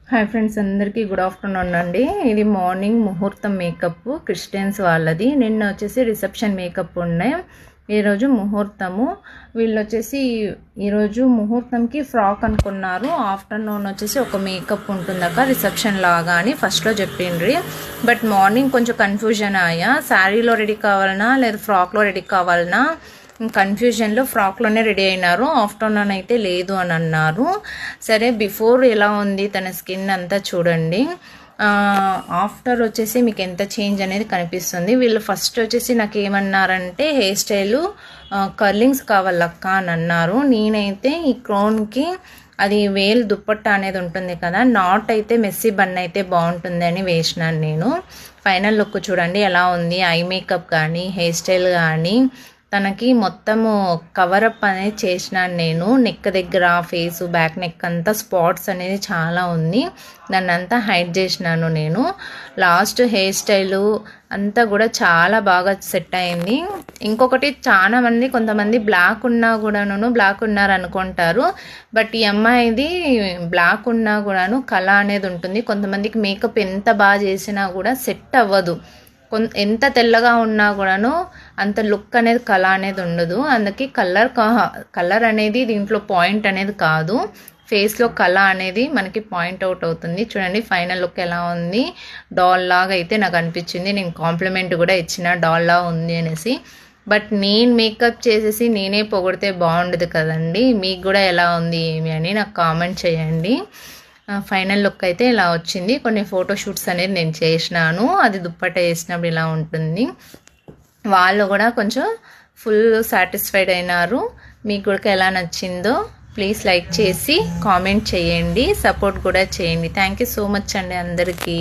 Hi friends, అందరికీ good afternoon అండి. ఇది మార్నింగ్ ముహూర్తం మేకప్ క్రిస్టియన్స్ వాళ్ళది. నిన్న వచ్చేసి రిసెప్షన్ మేకప్ ఉన్నాయి, ఈరోజు ముహూర్తము. వీళ్ళు వచ్చేసి ఈరోజు ముహూర్తంకి ఫ్రాక్ అనుకున్నారు, ఆఫ్టర్నూన్ వచ్చేసి ఒక మేకప్ ఉంటుందక్క రిసెప్షన్ లాగా అని ఫస్ట్లో చెప్పిండ్రి. బట్ మార్నింగ్ కొంచెం కన్ఫ్యూజన్ అయ్యా, శారీలో రెడీ కావాలన్నా లేదా ఫ్రాక్లో రెడీ కావాలన్నా కన్ఫ్యూజన్లో ఫ్రాక్లోనే రెడీ అయినారు. ఆఫ్టర్నూన్ అయితే లేదు అని అన్నారు. సరే, బిఫోర్ ఎలా ఉంది తన స్కిన్ అంతా చూడండి, ఆఫ్టర్ వచ్చేసి మీకు ఎంత చేంజ్ అనేది కనిపిస్తుంది. వీళ్ళు ఫస్ట్ వచ్చేసి నాకు ఏమన్నారంటే హెయిర్ స్టైలు కర్లింగ్స్ కావాలక్క అని అన్నారు. నేనైతే ఈ క్రోన్కి అది వేలు దుప్పట్ట అనేది ఉంటుంది కదా, నాట్ అయితే మెస్సీ బన్ అయితే బాగుంటుంది అని వేసినాను నేను. ఫైనల్ లుక్ చూడండి ఎలా ఉంది. ఐ మేకప్ కానీ హెయిర్ స్టైల్ కానీ తనకి మొత్తము కవరప్ అనేది చేసినాను నేను. నెక్ దగ్గర ఫేసు బ్యాక్ నెక్ అంతా స్పాట్స్ అనేది చాలా ఉంది, దాన్ని అంతా హైడ్ చేసినాను నేను. లాస్ట్ హెయిర్ స్టైలు అంతా కూడా చాలా బాగా సెట్ అయింది. ఇంకొకటి చాలా మంది కొంతమంది బ్లాక్ ఉన్నా కూడాను బ్లాక్ ఉన్నారు అనుకుంటారు, బట్ ఈ అమ్మాయిది బ్లాక్ ఉన్నా కూడాను కళ అనేది ఉంటుంది. కొంతమందికి మేకప్ ఎంత బాగా చేసినా కూడా సెట్ అవ్వదు, ఎంత తెల్లగా ఉన్నా కూడాను అంత లుక్ అనేది కళ అనేది ఉండదు. అందుకే కలర్ అనేది దీంట్లో పాయింట్ అనేది కాదు, ఫేస్లో కళ అనేది మనకి పాయింట్ అవుట్ అవుతుంది. చూడండి ఫైనల్ లుక్ ఎలా ఉంది. డాల్ లాగా అయితే నాకు అనిపించింది. నేను కాంప్లిమెంట్ కూడా ఇచ్చిన డాల్ లా ఉంది అనేసి. బట్ నేను మేకప్ చేసేసి నేనే పొగిడితే బాగుండదు కదండి. మీకు కూడా ఎలా ఉంది ఏమి అని నాకు కామెంట్ చేయండి. ఫైనల్ లుక్ అయితే ఇలా వచ్చింది. కొన్ని ఫోటోషూట్స్ అనేది నేను చేసినాను, అది దుప్పట వేసినప్పుడు ఇలా ఉంటుంది. వాళ్ళు కూడా కొంచెం ఫుల్ సాటిస్ఫైడ్ అయినారు. మీకు కూడా ఎలా నచ్చిందో ప్లీజ్ లైక్ చేసి కామెంట్ చేయండి, సపోర్ట్ కూడా చేయండి. థ్యాంక్ యూ సో మచ్ అండి అందరికీ.